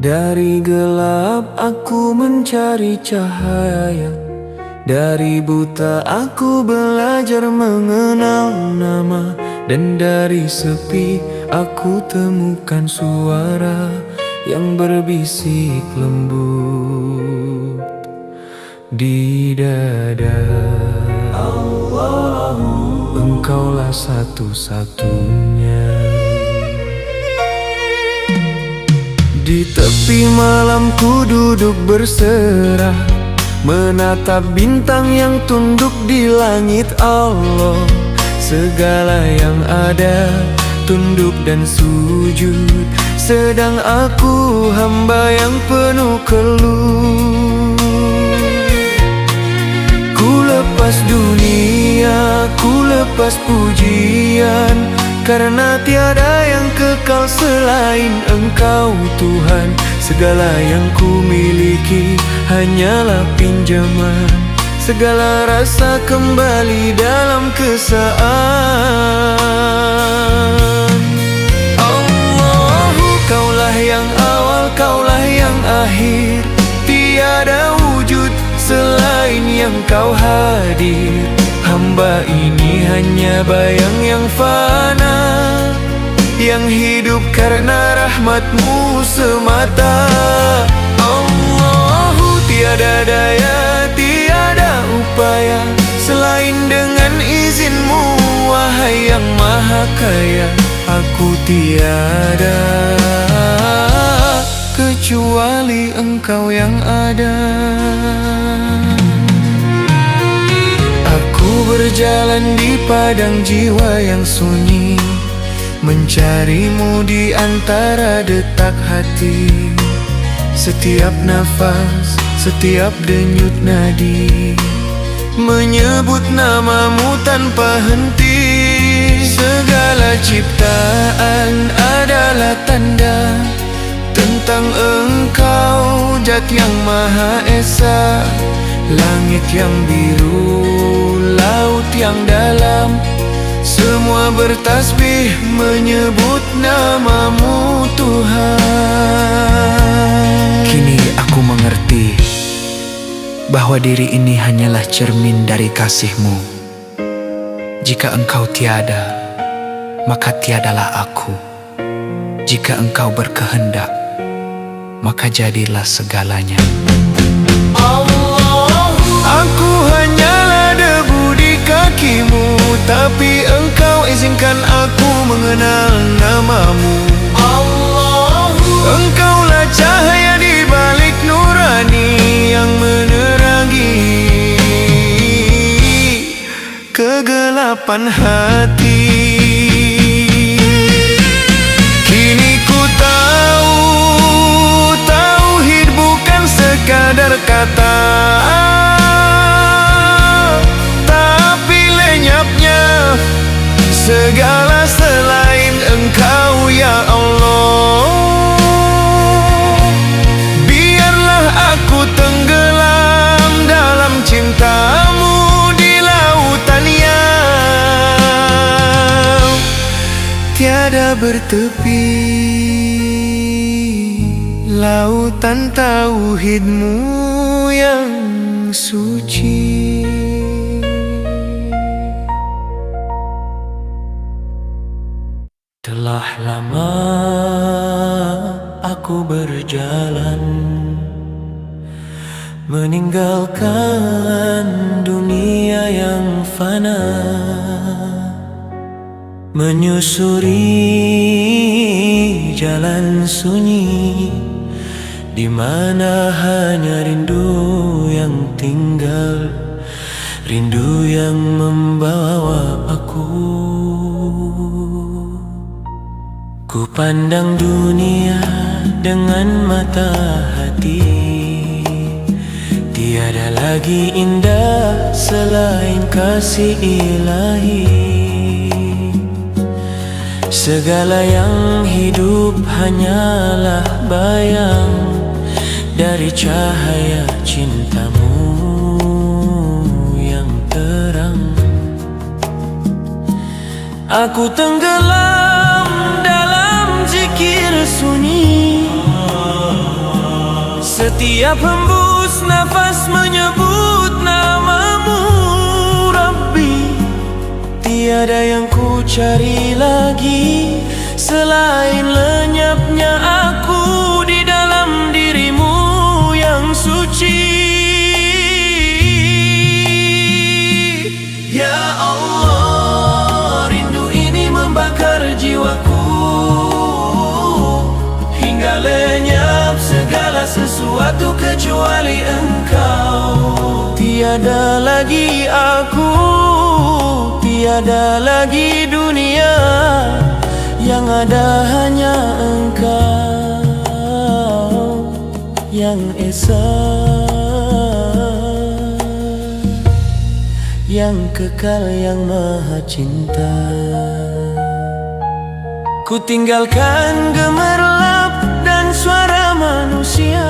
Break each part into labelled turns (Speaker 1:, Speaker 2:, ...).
Speaker 1: Dari gelap aku mencari cahaya, dari buta aku belajar mengenal nama, dan dari sepi aku temukan suara yang berbisik lembut di dada. Engkaulah satu-satunya. Di tepi malam ku duduk berserah, menatap bintang yang tunduk di langit Allah. Segala yang ada tunduk dan sujud, sedang aku hamba yang penuh keluh. Ku lepas dunia, ku lepas pujian, karena tiada yang kekal selain Engkau Tuhan. Segala yang ku miliki hanyalah pinjaman, segala rasa kembali dalam kesaaan. Allahu, Kaulah yang awal, Kaulah yang akhir, tiada wujud selain yang Kau hadir. Hamba ini hanya bayang yang fana, yang hidup karena rahmat-Mu semata. Allahu, tiada daya, tiada upaya selain dengan izin-Mu, wahai yang maha kaya. Aku tiada kecuali Engkau yang ada. Aku berjalan di padang jiwa yang sunyi, mencari-Mu di antara detak hati. Setiap nafas, setiap denyut nadi, menyebut nama-Mu tanpa henti. Segala ciptaan adalah tanda tentang Engkau, Zat yang Maha Esa. Langit yang biru, laut yang dalam, semua bertasbih menyebut nama-Mu Tuhan.
Speaker 2: Kini aku mengerti bahwa diri ini hanyalah cermin dari kasih-Mu. Jika Engkau tiada, maka tiadalah aku. Jika Engkau berkehendak, maka jadilah segalanya.
Speaker 1: Aku hanyalah debu di kaki-Mu, tapi Engkau izinkan aku mengenal nama-Mu. Engkaulah cahaya di balik nurani yang menerangi kegelapan hati. Kini ku tahu, tauhid bukan sekadar kata, tapi lenyapnya segala selain Engkau ya Allah. Biarlah aku tenggelam dalam cinta-Mu di lautan yang tiada bertepi, lautan tauhid-Mu yang suci. Telah lama aku berjalan, meninggalkan dunia yang fana, menyusuri jalan sunyi, di mana hanya rindu yang tinggal, rindu yang membawa aku. Ku pandang dunia dengan mata hati, tiada lagi indah selain kasih ilahi. Segala yang hidup hanyalah bayang dari cahaya cinta-Mu yang terang. Aku tenggelam dalam zikir sunyi, Setiap hembus nafas menyebut namamu, Rabbi. Tiada yang ku cari lagi selain lenyapnya aku di dalam dirimu yang suci. Ya Allah, rindu ini membakar jiwaku hingga lenyap segala sesuatu kecuali Engkau. Tiada lagi aku, tiada lagi dunia, yang ada hanya Engkau yang esa, yang kekal, yang maha cinta. Ku tinggalkan gemerlap dan suara manusia,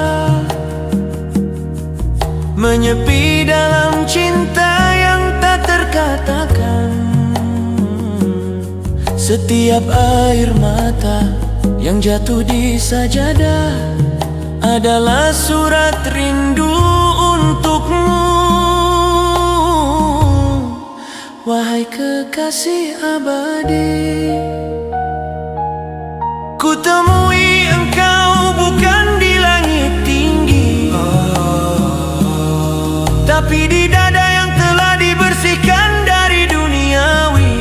Speaker 1: menyepi dalam cinta yang tak terkatakan. Setiap air mata yang jatuh di sajadah adalah surat rindu untukmu, wahai kekasih abadi. Ku temui Engkau bukan di langit tinggi, tapi di dada yang telah dibersihkan dari duniawi.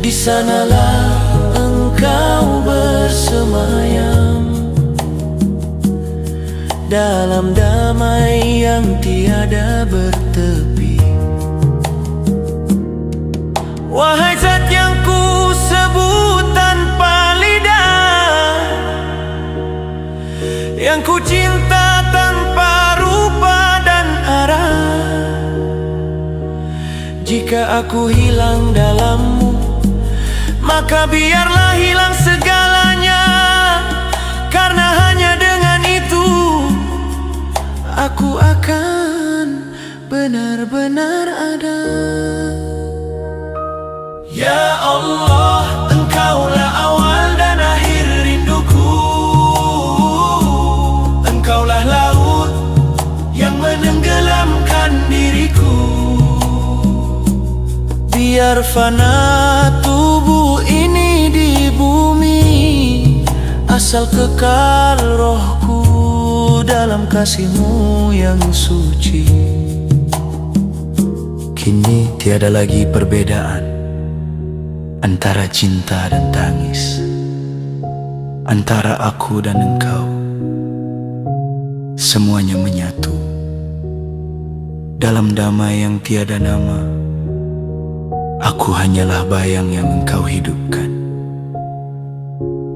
Speaker 1: Di sanalah Engkau bersemayam dalam damai yang tiada bertepi. Wahai zat yang ku sebut tanpa lidah, yang ku cinta tanpa rupa dan arah. Jika aku hilang dalammu, maka biarlah hilang segalanya, karena hanya dengan itu aku akan benar-benar ada. Ya Allah, Engkaulah awal dan akhir rinduku. Engkaulah laut yang menenggelamkan diriku. Biar fana tubuh ini di bumi, asal kekal rohku dalam kasih-Mu yang suci. Kini tiada lagi perbedaan antara cinta dan tangis, antara aku dan Engkau. Semuanya menyatu dalam damai yang tiada nama. Aku hanyalah bayang yang Engkau hidupkan,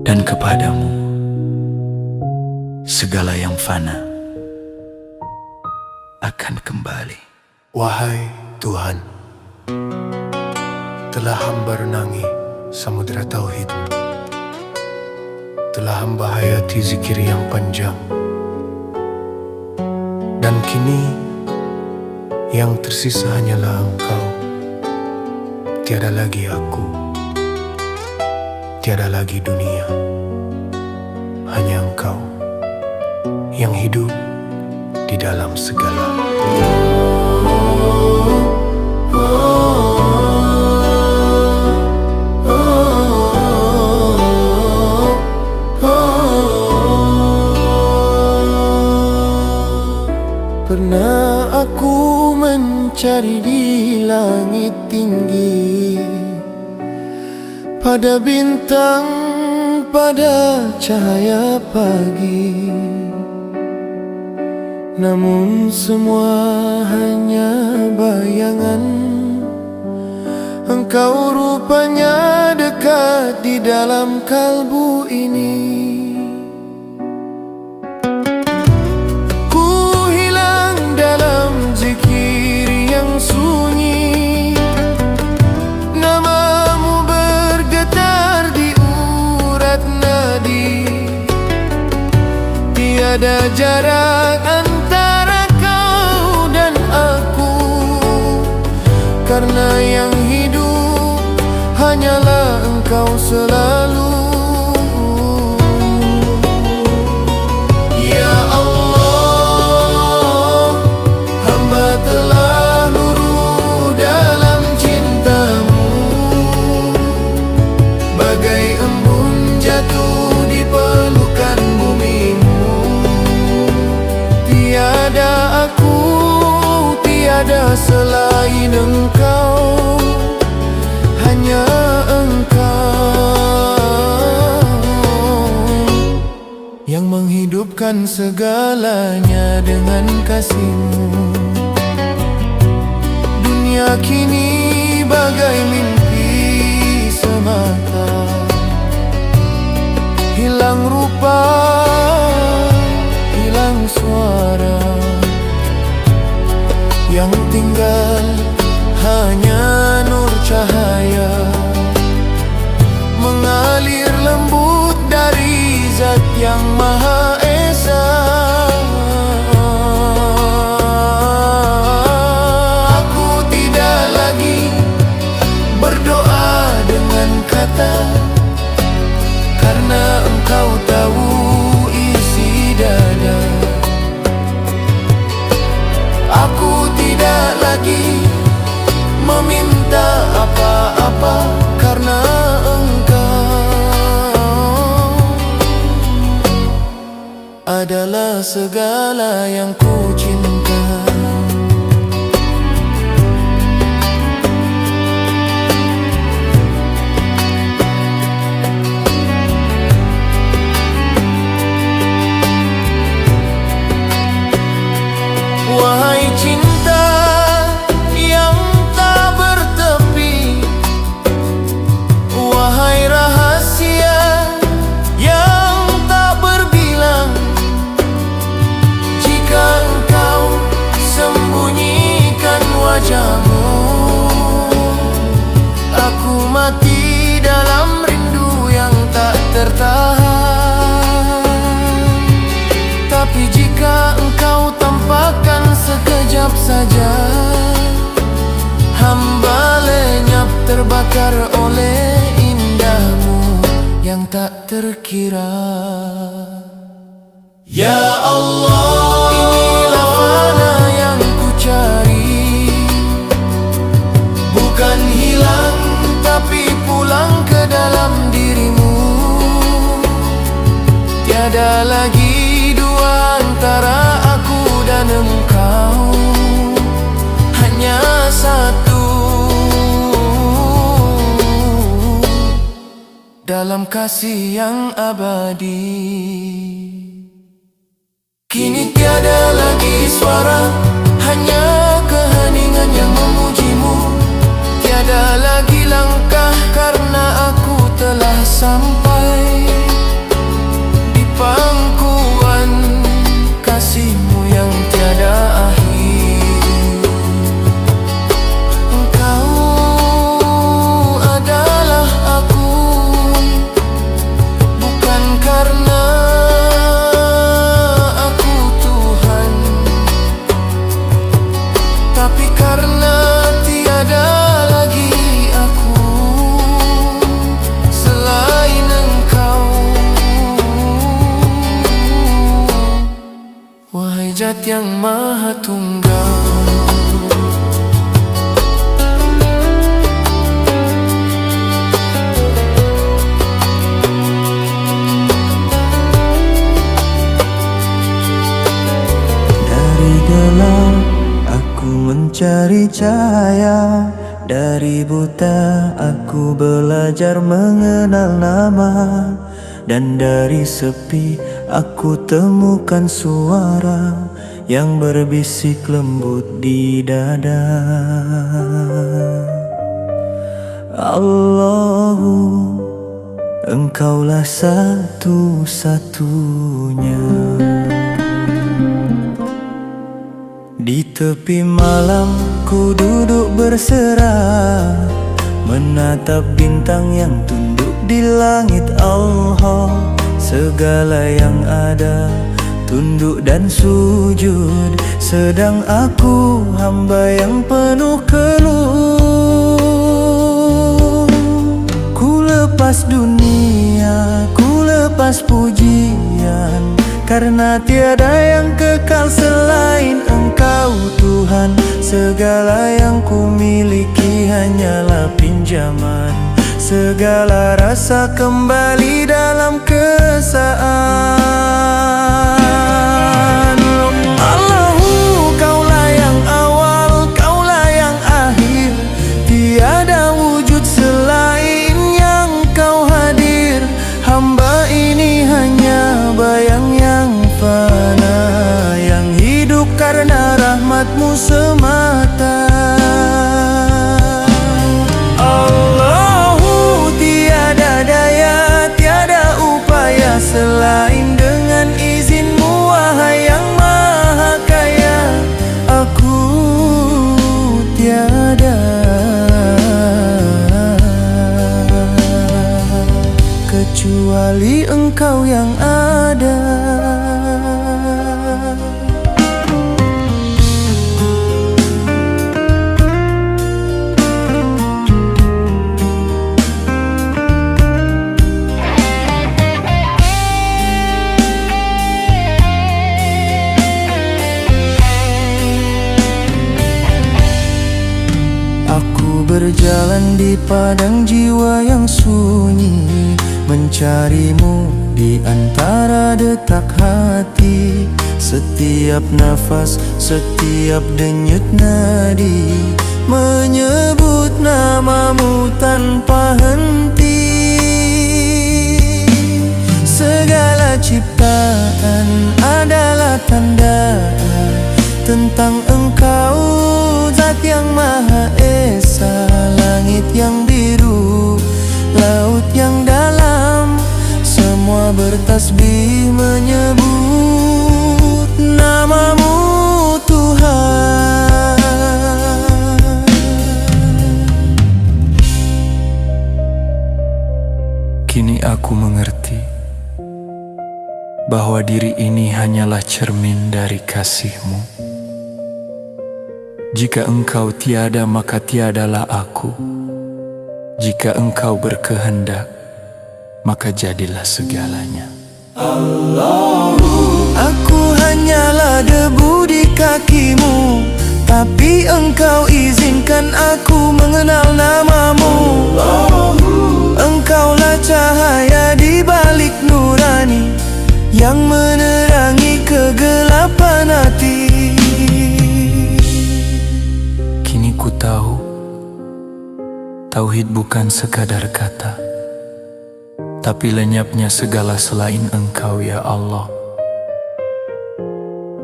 Speaker 1: dan kepadamu segala yang fana akan kembali.
Speaker 3: Wahai Tuhan, telah hamba renangi samudera tauhid-Mu, telah hamba hayati zikir yang panjang, dan kini yang tersisa hanyalah Engkau. Tiada lagi aku, tiada lagi dunia, hanya Engkau yang hidup di dalam segala.
Speaker 1: Pernah aku mencari di langit tinggi, pada bintang, pada cahaya pagi, namun semua hanya bayangan. Engkau rupanya dekat di dalam kalbu ini. Sunyi, namamu bergetar di urat nadi. Tiada jarak antara kau dan aku, karena yang hidup hanyalah Engkau selalu.
Speaker 3: rindukan segalanya dengan kasih-Mu. Dunia kini bagai mimpi semata, hilang rupa, hilang suara, yang tinggal hanya nur cahaya mengalir lembut dari Zat yang Maha Esa. Aku tidak lagi berdoa dengan kata, karena Engkau tahu isi dada. Aku tidak lagi meminta apa-apa, karena adalah segala yang ku cinta. Wahai cinta yang tak bertepi, wahai rahasia yang tak berbilang, jika engkau sembunyikan wajahmu, aku mati dalam rindu yang tak tertahan. Tapi jika engkau tampakkan sekejap saja, hamba lenyap terbakar oleh indahmu yang tak terkira. Ya Allah, inilah mana yang ku cari, bukan hilang tapi pulang ke dalam dirimu. Tiada lagi dua antara aku dan engkau, hanya satu dalam kasih yang abadi. Kini tiada lagi suara, hanya keheningan yang memujimu. Tiada lagi langkah, karena aku telah sampai di pangkuan kasih-Mu yang tiada akhir. Engkau adalah aku, bukan karena tapi karena tiada lagi aku selain Engkau. Wahai Zat yang Maha Tunggal,
Speaker 4: dari gelap aku mencari cahaya, dari buta aku belajar mengenal nama, dan dari sepi aku temukan suara yang berbisik lembut di dada. Allahu, Engkaulah satu-satunya. Di tepi malam ku duduk berserah, menatap bintang yang tunduk di langit. Allah, segala yang ada tunduk dan sujud, sedang aku hamba yang penuh keluh. Ku lepas dunia, ku lepas pujian, karena tiada yang kekal selain Engkau Tuhan. Segala yang ku miliki hanyalah pinjaman, segala rasa kembali dalam kesaan. Allahu, Kaulah yang awal, Kaulah yang akhir, tiada wujud selain yang Kau hadir. Hamba ini hanya bayang yang fana, tiada, kecuali Engkau yang ada. Aku berjalan di padang jiwa yang sunyi, mencarimu di antara detak hati. Setiap nafas, setiap denyut nadi menyebut namamu tanpa henti. Segala ciptaan adalah tanda tentang Engkau, Zat yang Maha Esa. Langit yang biru, laut yang dalam, semua bertasbih menyebut namamu Tuhan.
Speaker 1: Kini aku mengerti bahwa diri ini hanyalah cermin dari kasih-Mu. Jika Engkau tiada, maka tiadalah aku. Jika Engkau berkehendak, maka jadilah segalanya.
Speaker 4: Aku hanyalah debu di kakimu, tapi Engkau izinkan aku mengenal namamu. Engkaulah cahaya di balik nurani yang menerangi kegelapan hati.
Speaker 1: Kini ku tahu, tauhid bukan sekadar kata, tapi lenyapnya segala selain Engkau, ya Allah.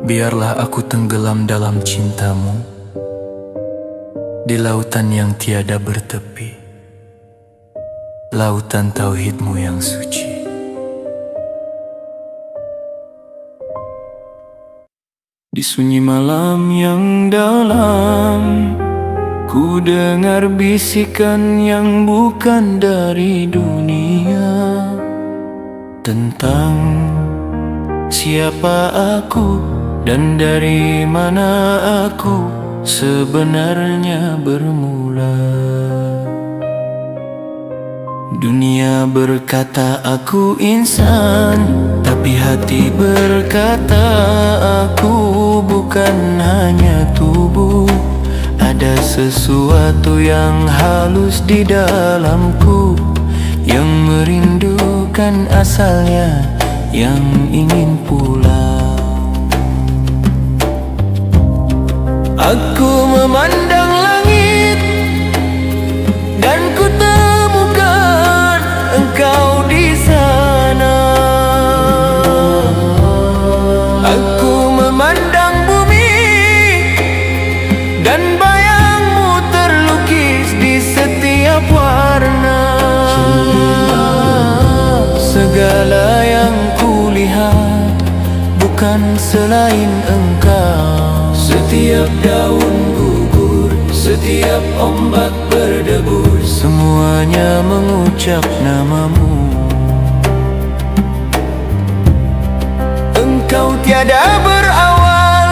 Speaker 1: Biarlah aku tenggelam dalam cinta-Mu, di lautan yang tiada bertepi, lautan tauhid-Mu yang suci. Di sunyi malam yang dalam, ku dengar bisikan yang bukan dari dunia, tentang siapa aku dan dari mana aku sebenarnya bermula. Dunia berkata aku insan, tapi hati berkata aku bukan hanya tubuh. Ada sesuatu yang halus di dalamku, yang merindukan asalnya, yang ingin pulang. Aku memandang langit dan ku temukan Engkau di sana. Aku memandang bumi dan bayangmu terlukis di setiap warna. Segala yang kulihat bukan selain Engkau. Setiap daun gugur, setiap ombak berdebur, semuanya mengucap namamu. Engkau tiada berawal,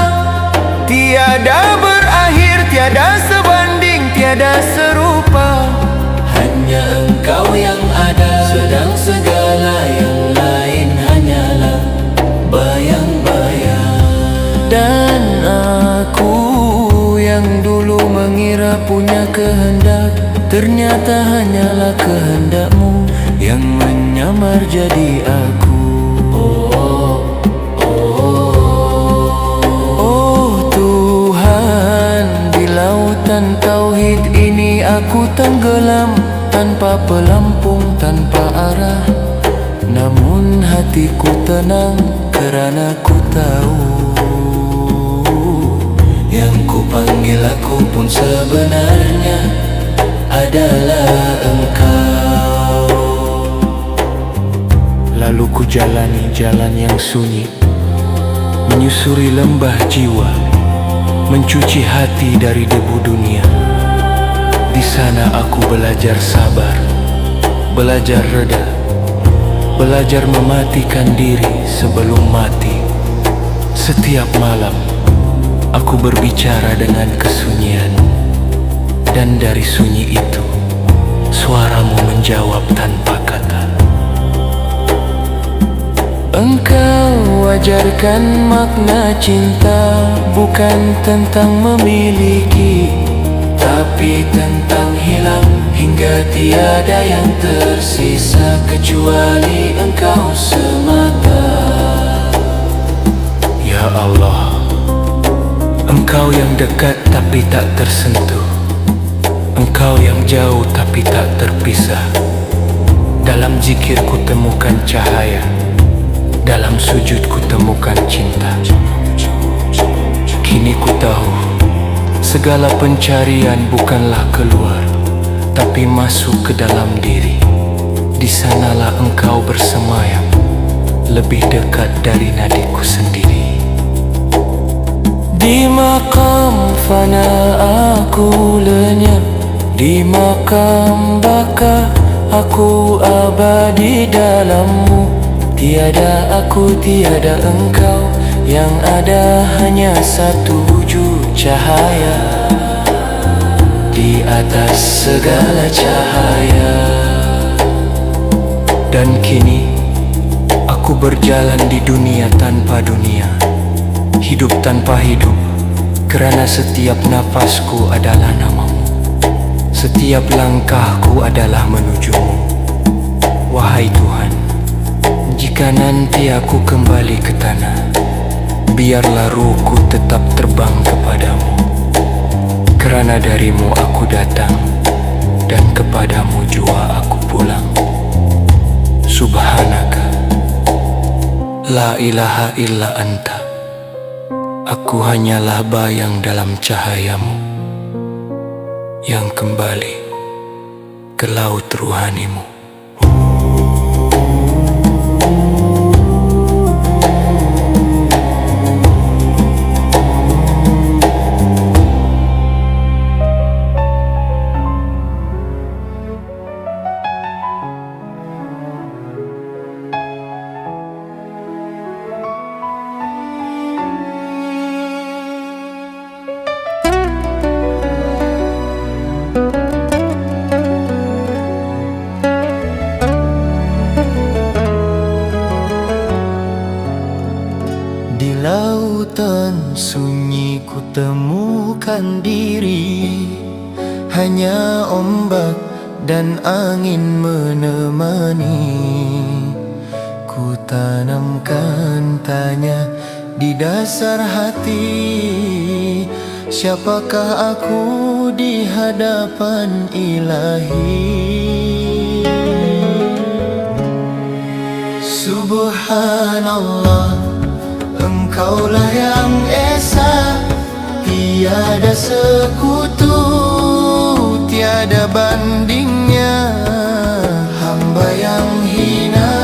Speaker 1: tiada berakhir, tiada sebanding, tiada serupa. Hanya Engkau yang ada, sedang segala yang lain hanyalah bayang-bayang. Dan aku yang dulu mengira punya kehendak, ternyata hanyalah kehendak-Mu yang menyamar jadi aku. Oh Tuhan, di lautan tauhid ini aku tenggelam, tanpa pelampung, tanpa arah. Namun hatiku tenang kerana ku tahu yang ku panggil aku pun sebenarnya adalah Engkau. Lalu ku jalani jalan yang sunyi, menyusuri lembah jiwa, mencuci hati dari debu dunia. sana aku belajar sabar, belajar reda, belajar mematikan diri sebelum mati. Setiap malam aku berbicara dengan kesunyian, dan dari sunyi itu suaramu menjawab tanpa kata.
Speaker 3: Engkau ajarkan makna cinta bukan tentang memiliki, tapi tentang hilang hingga tiada yang tersisa kecuali Engkau semata.
Speaker 1: Ya Allah, Engkau yang dekat tapi tak tersentuh, Engkau yang jauh tapi tak terpisah. Dalam zikir ku temukan cahaya, dalam sujud ku temukan cinta. Kini ku tahu, segala pencarian bukanlah keluar, tapi masuk ke dalam diri. Di sanalah Engkau bersemayam, lebih dekat dari nadiku sendiri.
Speaker 3: Di makam fana aku lenyap, di makam baka aku abadi dalammu. Tiada aku, tiada engkau, yang ada hanya satu wujud cahaya di atas segala cahaya.
Speaker 1: Dan kini aku berjalan di dunia tanpa dunia, hidup tanpa hidup, kerana setiap napasku adalah namamu, setiap langkahku adalah menujumu. Wahai Tuhan, jika nanti aku kembali ke tanah, biarlah ruhku tetap terbang kepadamu, kerana darimu aku datang, dan kepadamu jua aku pulang. Subhanaka, la ilaha illa anta. Aku hanyalah bayang dalam cahayamu, yang kembali ke laut ruhanimu.
Speaker 3: Di lautan sunyi ku temukan diri, hanya ombak dan angin menemani. Ku tanamkan tanya di dasar hati, siapakah aku di hadapan Ilahi? Subhanallah, Engkaulah yang esa, tiada sekutu, tiada bandingnya. Hamba yang hina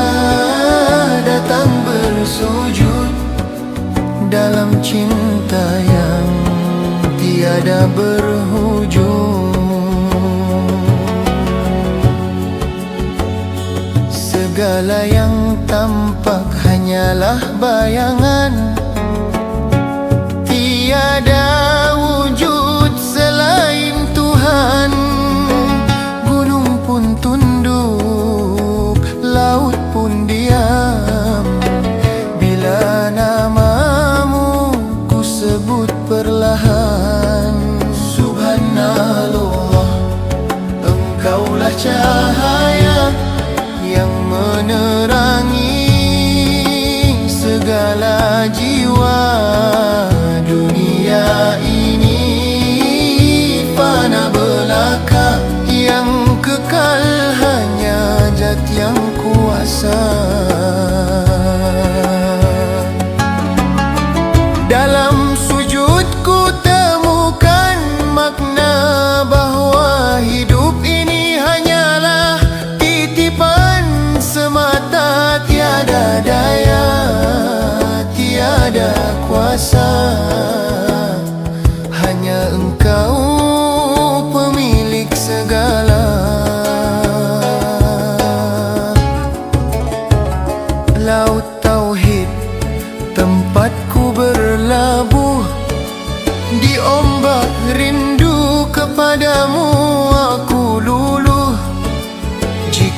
Speaker 3: datang bersujud dalam cinta yang tiada berhujung. Segala yang tampak hanyalah bayangan, tiada wujud selain Tuhan. Gunung pun tunduk, laut pun diam, bila namamu ku sebut perlahan. Subhanallah, Engkaulah cahaya yang menerangi segala jiwa dunia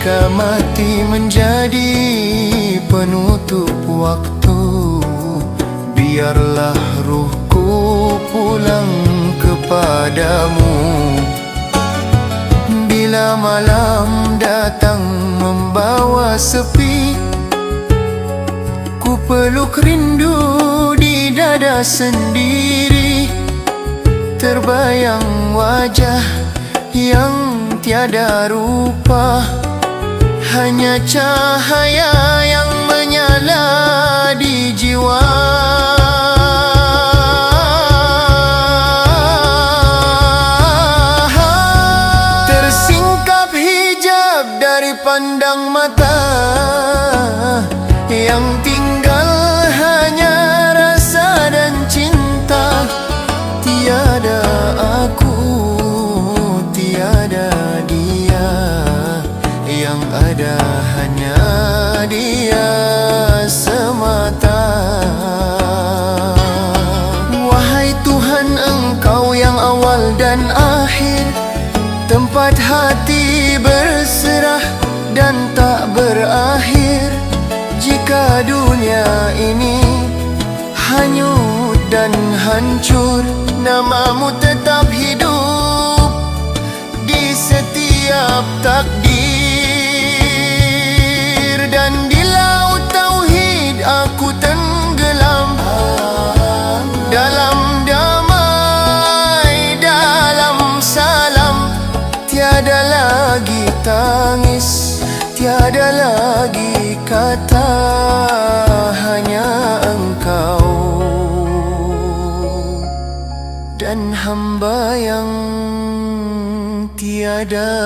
Speaker 3: jika mati menjadi penutup waktu, biarlah ruhku pulang kepadamu. Bila malam datang membawa sepi, ku peluk rindu di dada sendiri. Terbayang wajah yang tiada rupa, hanya cahaya yang menyala di jiwa. Tersingkap hijab dari pandang mata, yang tinggal hanya rasa dan cinta. Tiada aku, tiada dia, yang ada hanya dia semata. Wahai Tuhan, Engkau yang awal dan akhir, tempat hati berserah dan tak berakhir. Jika dunia ini hanyut dan hancur, namamu tetap hidup di setiap takdir. Dan di laut tauhid aku tenggelam, dalam damai, dalam salam. Tiada lagi tangis, tiada lagi kata, hanya Engkau dan hamba yang tiada.